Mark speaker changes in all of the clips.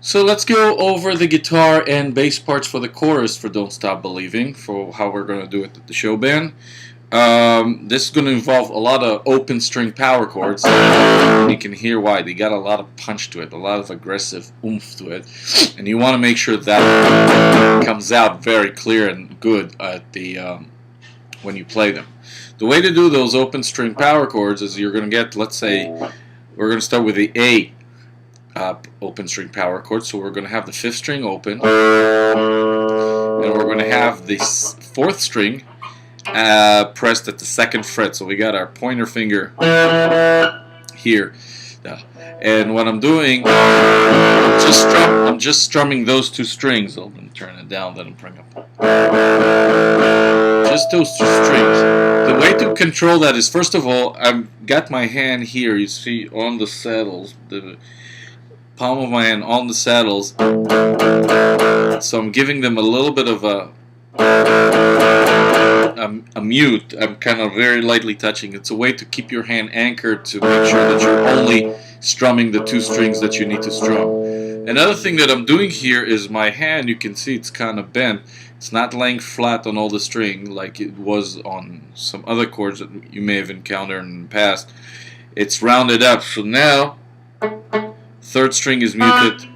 Speaker 1: So let's go over the guitar and bass parts for the chorus for Don't Stop Believing, for how we're going to do it at the show band. This is going to involve a lot of open string power chords. And you can hear why. They got a lot of punch to it, a lot of aggressive oomph to it. And you want to make sure that comes out very clear and good at the when you play them. The way to do those open string power chords is you're going to get, let's say, we're going to start with the A open string power chord. So we're going to have the 5th string open, and we're going to have the 4th string pressed at the 2nd fret. So we got our pointer finger here, and what I'm doing, I'm just strumming those 2 strings. I'll turn it down, then bring up. Just those 2 strings. The way to control that is, first of all, I've got my hand here. You see on the saddles, the palm of my hand on the saddles. So I'm giving them a little bit of a mute. I'm kind of very lightly touching. It's a way to keep your hand anchored, to make sure that you're only strumming the 2 strings that you need to strum. Another thing that I'm doing here is my hand, you can see it's kind of bent. It's not laying flat on all the string like it was on some other chords that you may have encountered in the past. It's rounded up. So now 3rd string is muted.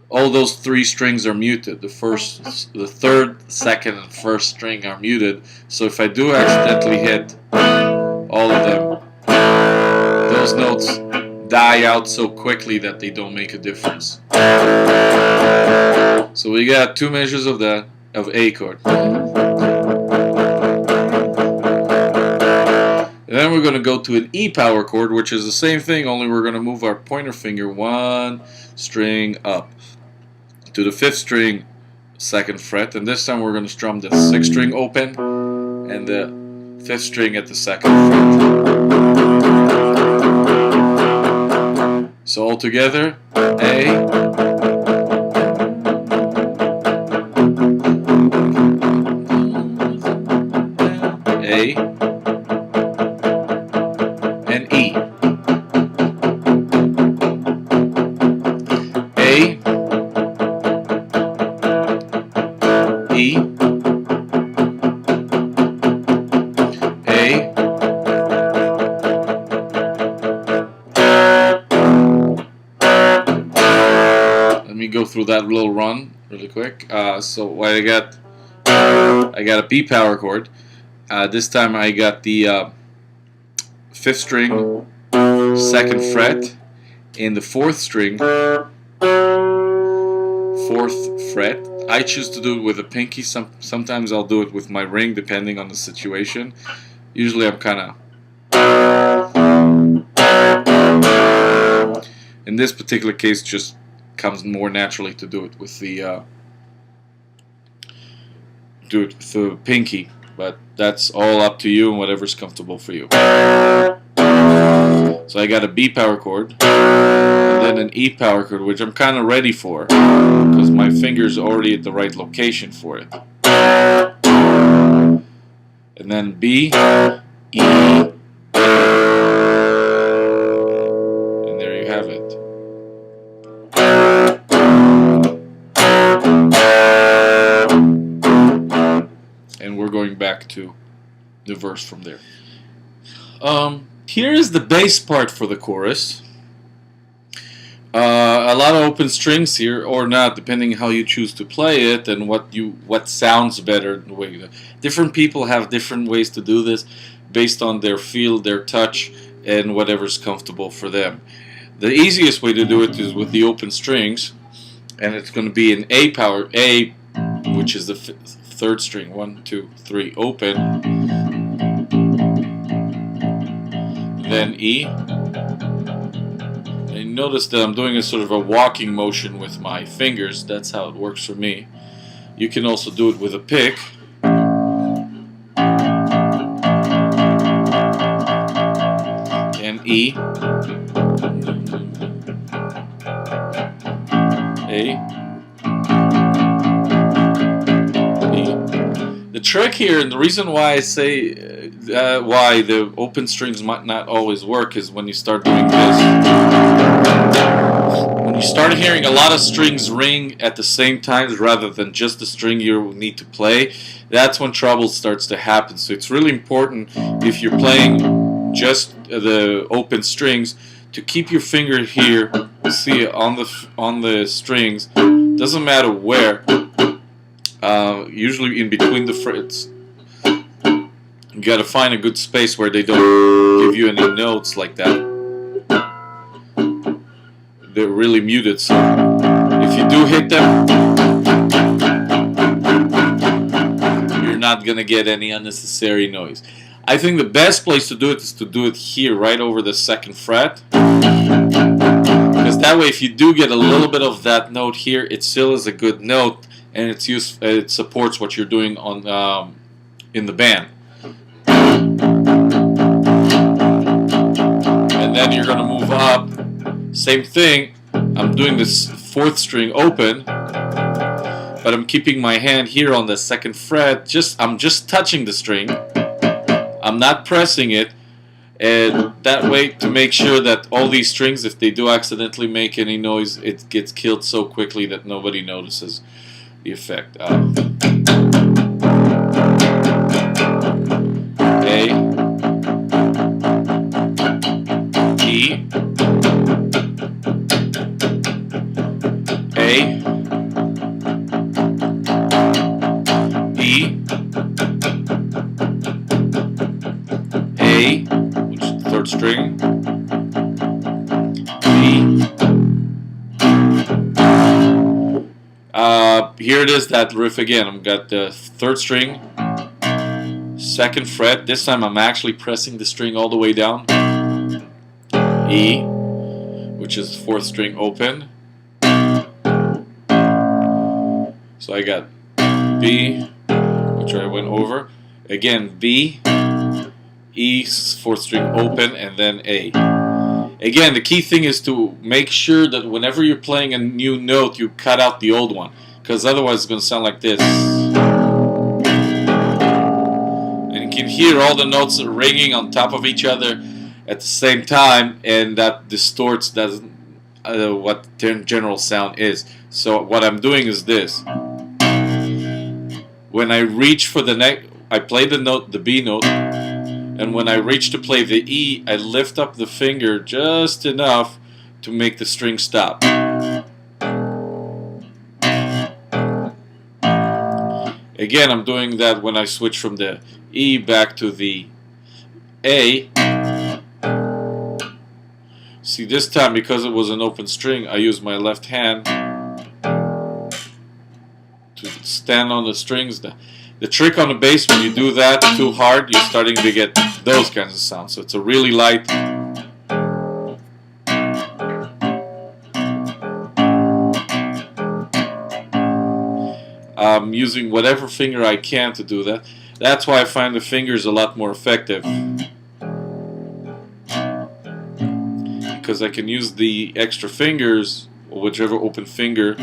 Speaker 1: All those 3 strings are muted. The 3rd, 2nd, and 1st string are muted. So if I do accidentally hit all of them, those notes die out so quickly that they don't make a difference. So we got 2 measures of that, of A chord. And then we're going to go to an E power chord, which is the same thing, only we're going to move our pointer finger 1 string up to the 5th string, 2nd fret, and this time we're going to strum the 6th string open and the 5th string at the 2nd fret. So all together, A, and E. A, E, A, let me go through that little run really quick. So what I got a B power chord. This time I got the 5th string, 2nd fret, in the 4th string, 4th fret. I choose to do it with a pinky. Sometimes I'll do it with my ring, depending on the situation. Usually I'm kind of... In this particular case, just comes more naturally to do it with the pinky. But that's all up to you and whatever's comfortable for you. So I got a B power chord, and then an E power chord, which I'm kind of ready for because my finger's already at the right location for it. And then B, E, and there you have it. And we're going back to the verse from there. Here is the bass part for the chorus. A lot of open strings here, or not, depending how you choose to play it and what sounds better. Different people have different ways to do this, based on their feel, their touch, and whatever's comfortable for them. The easiest way to do it is with the open strings, and it's going to be an A power, A, which is the 3rd string, 1, 2, 3, open, then E. And notice that I'm doing a sort of a walking motion with my fingers. That's how it works for me. You can also do it with a pick. And E, A, E. The trick here, and the reason why I say why the open strings might not always work is when you start doing this. When you start hearing a lot of strings ring at the same time rather than just the string you need to play, that's when trouble starts to happen. So it's really important, if you're playing just the open strings, to keep your finger here, see on the strings. Doesn't matter where. Usually in between the frets. You gotta find a good space where they don't give you any notes like that. They're really muted, so if you do hit them, you're not gonna get any unnecessary noise. I think the best place to do it is to do it here, right over the second fret. Because that way, if you do get a little bit of that note here, it still is a good note, and it supports what you're doing on in the band. And then you're gonna move up. Same thing. I'm doing this fourth string open, but I'm keeping my hand here on the second fret. I'm just touching the string. I'm not pressing it, and that way to make sure that all these strings, if they do accidentally make any noise, it gets killed so quickly that nobody notices the effect. A, E, A, E, A, which is the third string, B. Here it is, that riff again. I've got the third string, second fret. This time I'm actually pressing the string all the way down. E, which is the fourth string open. So I got B, which I went over. Again, B, E, fourth string open, and then A. Again, the key thing is to make sure that whenever you're playing a new note, you cut out the old one, because otherwise it's going to sound like this. And you can hear all the notes ringing on top of each other at the same time, and that distorts what the general sound is. So what I'm doing is this. When I reach for the neck, I play the note, the B note, and when I reach to play the E, I lift up the finger just enough to make the string stop. Again, I'm doing that when I switch from the E back to the A. See, this time, because it was an open string, I use my left hand to stand on the strings. The trick on the bass, when you do that too hard, you're starting to get those kinds of sounds. So it's a really light. I'm using whatever finger I can to do that. That's why I find the fingers a lot more effective, because I can use the extra fingers, or whichever open finger,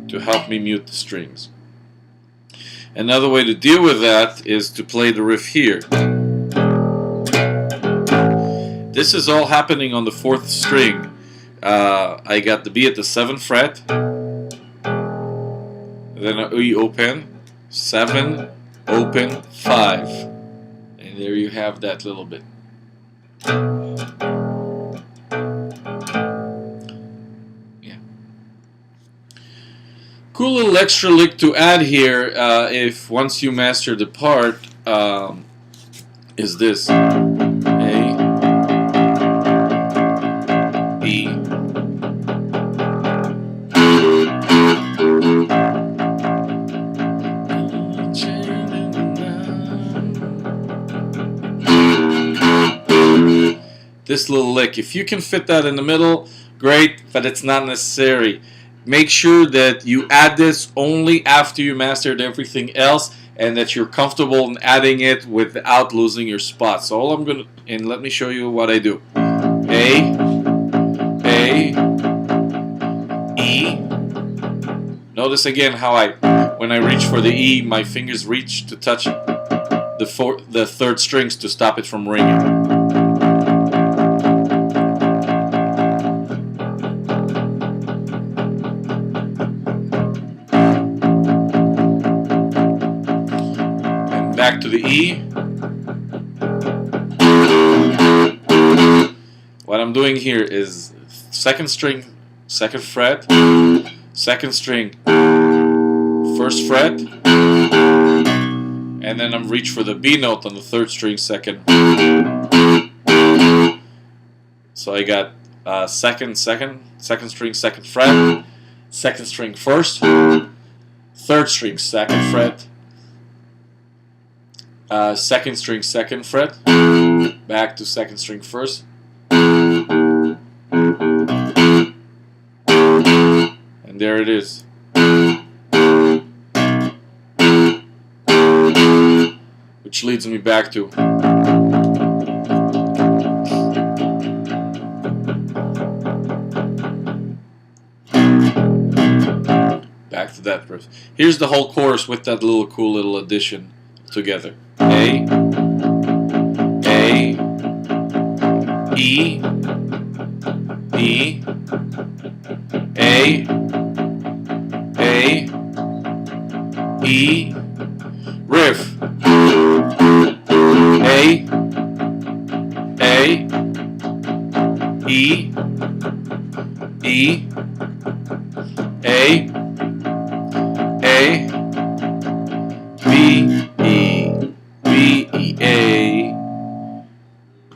Speaker 1: to help me mute the strings. Another way to deal with that is to play the riff here. This is all happening on the fourth string. I got the B at the 7th fret, then an E open, 7, open, 5. And there you have that little bit. Cool little extra lick to add here, if once you master the part, is this. A, E, this little lick. If you can fit that in the middle, great, but it's not necessary. Make sure that you add this only after you mastered everything else, and that you're comfortable in adding it without losing your spot. So all I'm gonna, and let me show you what I do. A, E. Notice again how I when I reach for the E, my fingers reach to touch the third strings to stop it from ringing. And back to the E. What I'm doing here is second string, second fret, second string, first fret, and then I'm reach for the B note on the third string, second. So I got second string, second fret, second string, first, third string, second fret, second string, second fret, back to second string, first. And there it is. Which leads me back to that verse. Here's the whole chorus with that little cool little addition together. A, E, E, A, E, riff. A, E, E, A, B, E, B, E, A.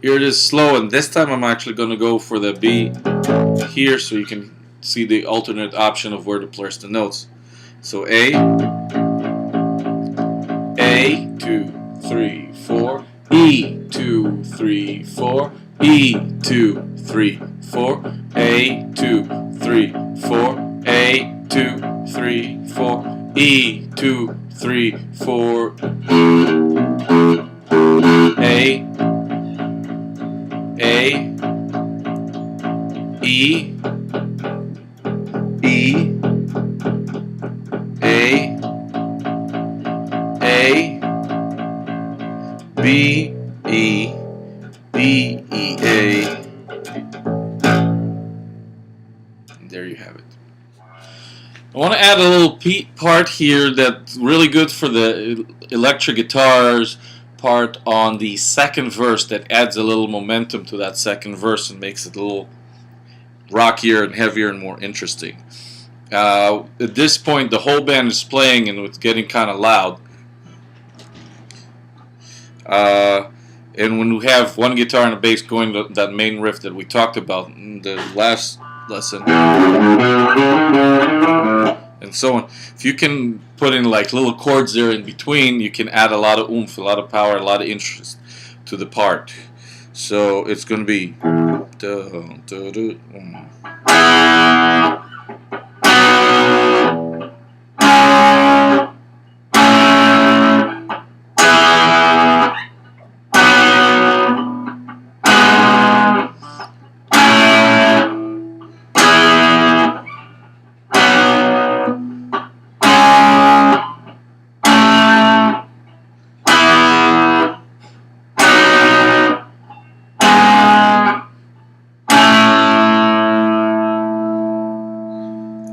Speaker 1: Here it is slow, and this time I'm actually going to go for the B here so you can see the alternate option of where to place the notes. So A, 2, 3, 4, E, 2, 3, 4, E, 2, 3, 4, A, 2, 3, 4, A, 2, 3, 4, E, 2, 3, 4, A, E, E, A, B, E, B, E, A. And there you have it. I want to add a little part here that's really good for the electric guitars part on the second verse that adds a little momentum to that second verse and makes it a little rockier and heavier and more interesting. At this point the whole band is playing and it's getting kind of loud. And when we have one guitar and a bass going to that main riff that we talked about in the last lesson, and so on, if you can put in like little chords there in between, you can add a lot of oomph, a lot of power, a lot of interest to the part. So it's going to be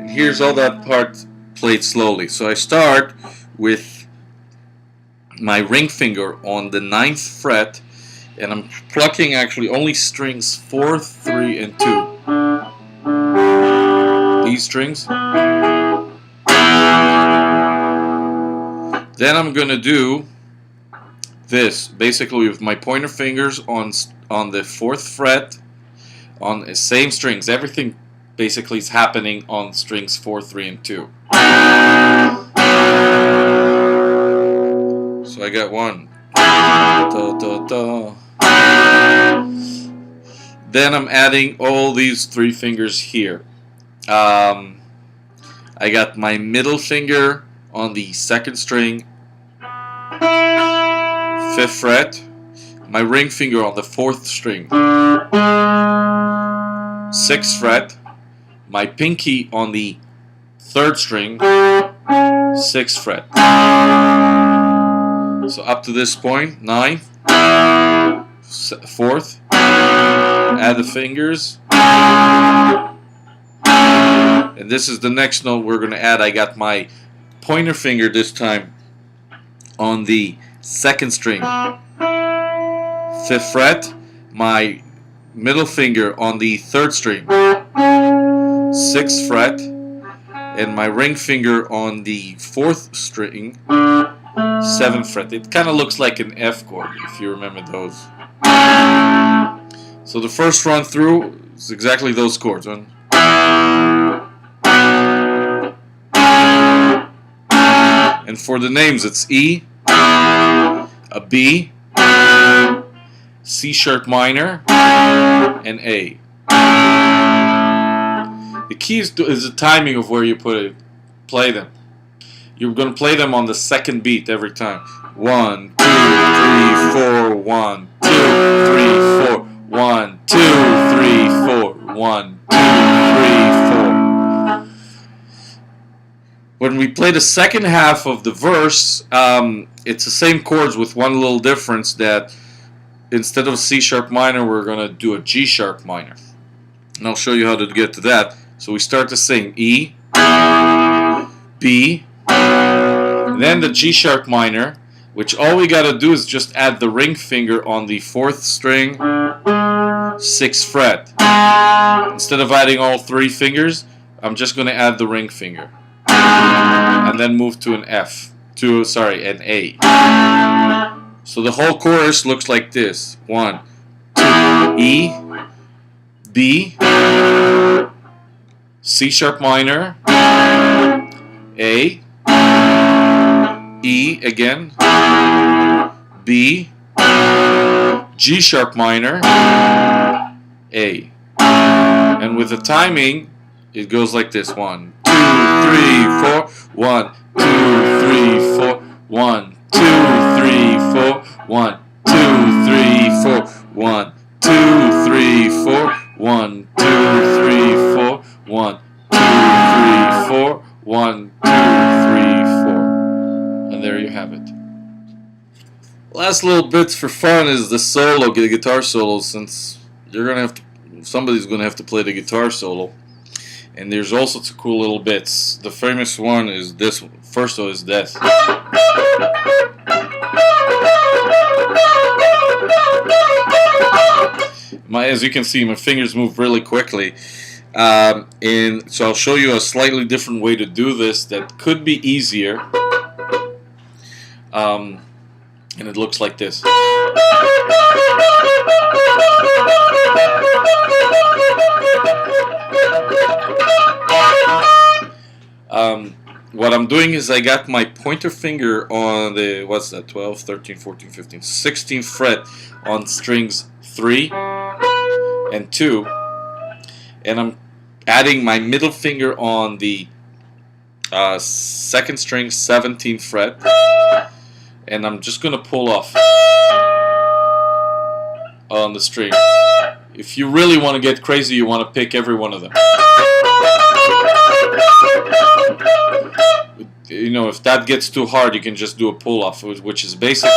Speaker 1: here's all that part played slowly. So I start with my ring finger on the 9th fret, and I'm plucking actually only strings 4, 3, and 2. These strings. Then I'm gonna do this basically with my pointer fingers on the 4th fret on the same strings. Everything basically is happening on strings 4, 3, and 2. So I got 1. Da, da, da. Then I'm adding all these 3 fingers here. I got my middle finger on the 2nd string, 5th fret, my ring finger on the 4th string, 6th fret, my pinky on the 3rd string, 6th fret. So up to this point, 9th, 4th, add the fingers, and this is the next note we're going to add. I got my pointer finger this time on the 2nd string, 5th fret, my middle finger on the 3rd string, 6th fret, and my ring finger on the 4th string, 7th fret. It kind of looks like an F chord if you remember those. So the first run through is exactly those chords. And for the names, it's E, a B, C sharp minor, and A. The key is the timing of where you play them. You're going to play them on the 2nd beat every time. 1, 2, 3, 4, 1, 2, 3, 4, 1, 2, 3, 4, 1, 2, 3, 4. When we play the second half of the verse, it's the same chords with one little difference, that instead of C sharp minor, we're going to do a G sharp minor. And I'll show you how to get to that. So we start to sing E, B, and then the G sharp minor, which all we got to do is just add the ring finger on the 4th string, 6th fret. Instead of adding all 3 fingers, I'm just going to add the ring finger. And then move to an F, an A. So the whole chorus looks like this. 1, 2, E, B, C sharp minor, A, E again, B, G sharp minor, A. And with the timing, it goes like this. 1, 2, 3, 4, 1, 2, 3, 4, 1, 2, 3, 4, 1, 2, 3, 4, 1, 2, 3, 4, 1, 2, 3, 4, 1, 2, 3, 4, 1, 2, 3, 4. And there you have it. Last little bits for fun is the solo, the guitar solo, since somebody's gonna have to play the guitar solo. And there's all sorts of cool little bits. The famous one is this one. First one is this. As you can see, my fingers move really quickly. And so I'll show you a slightly different way to do this that could be easier. And it looks like this. What I'm doing is I got my pointer finger on the, 12, 13, 14, 15, 16th fret on strings 3 and 2, and I'm adding my middle finger on the 2nd string, 17th fret, and I'm just going to pull off on the string. If you really want to get crazy, you want to pick every one of them. You know, if that gets too hard, you can just do a pull-off, which is basically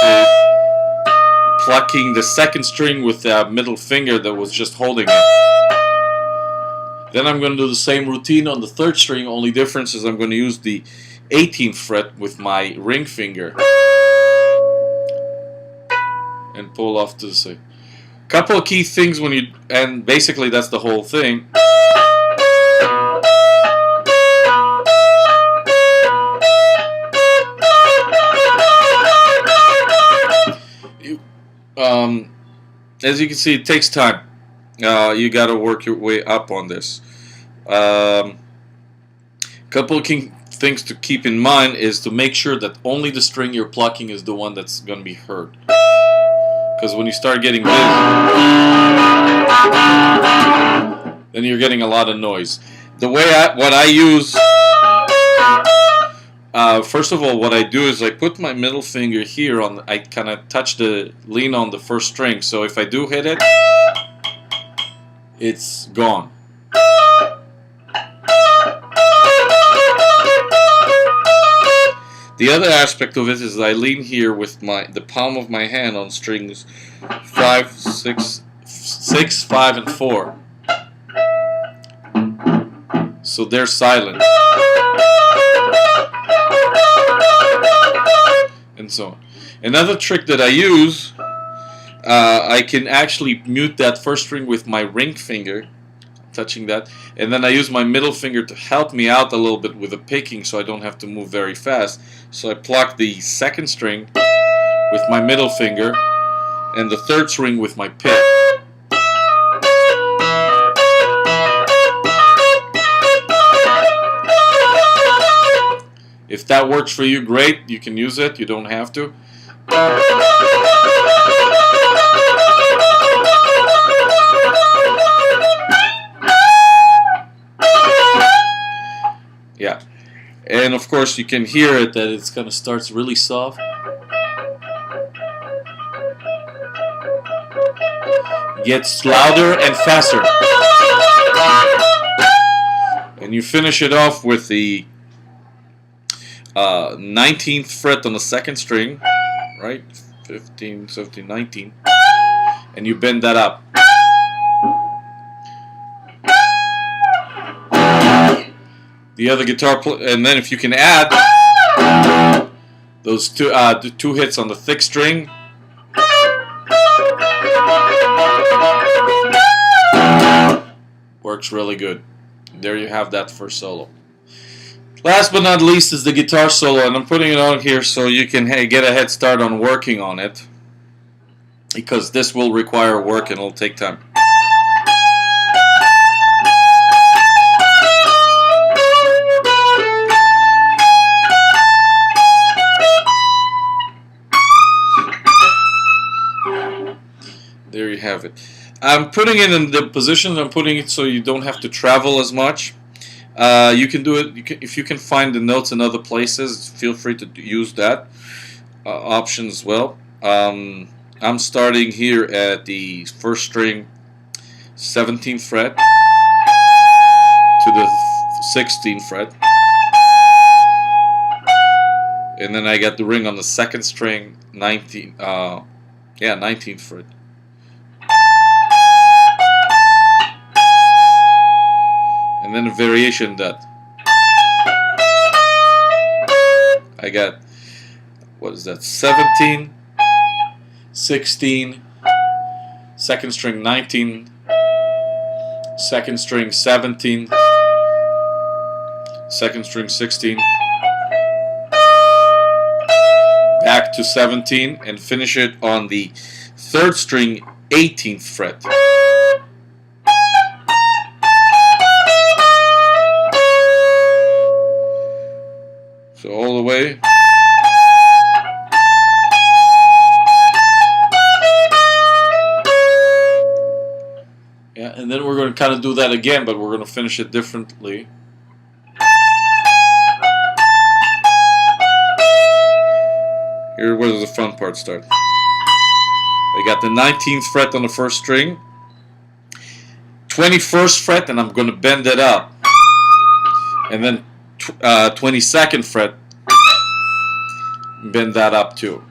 Speaker 1: plucking the 2nd string with the middle finger that was just holding it. Then I'm going to do the same routine on the 3rd string, only difference is I'm going to use the 18th fret with my ring finger and pull off to the same. Couple of key things when you, and basically that's the whole thing. As you can see, it takes time. You got to work your way up on this. Couple of key things to keep in mind is to make sure that only the string you're plucking is the one that's going to be heard. Because when you start getting this, then you're getting a lot of noise. The way what I use, first of all, what I do is I put my middle finger here on. I kind of lean on the 1st string. So if I do hit it, it's gone. The other aspect of it is I lean here with the palm of my hand on strings 5, 6, 6, 5, and 4. So they're silent. And so on. Another trick that I use, I can actually mute that first string with my ring finger, touching that, and then I use my middle finger to help me out a little bit with the picking so I don't have to move very fast. So I pluck the second string with my middle finger and the third string with my pick. If that works for you, great, you can use it, you don't have to. Yeah, and of course you can hear it that it's kind of starts really soft. Gets louder and faster. And you finish it off with the 19th fret on the second string, right? 15, 17, 19. And you bend that up. The other guitar, and then if you can add those two hits on the thick string, works really good. There you have that first solo. Last but not least is the guitar solo, and I'm putting it on here so you can get a head start on working on it, because this will require work and it'll take time. There you have it. I'm putting it in the position I'm putting it so you don't have to travel as much. You can do it. If you can find the notes in other places, feel free to use that option as well. I'm starting here at the first string, 17th fret to the 16th fret, and then I got the ring on the second string, 19th fret. And then a variation that I got, what is that, 17, 16, second string 19, second string 17, second string 16, back to 17, and finish it on the third string 18th fret. So all the way. Yeah, and then we're going to kind of do that again, but we're going to finish it differently. Here, where does the front part start? I got the 19th fret on the first string, 21st fret, and I'm going to bend it up, and then 22nd fret, bend that up too.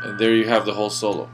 Speaker 1: And there you have the whole solo.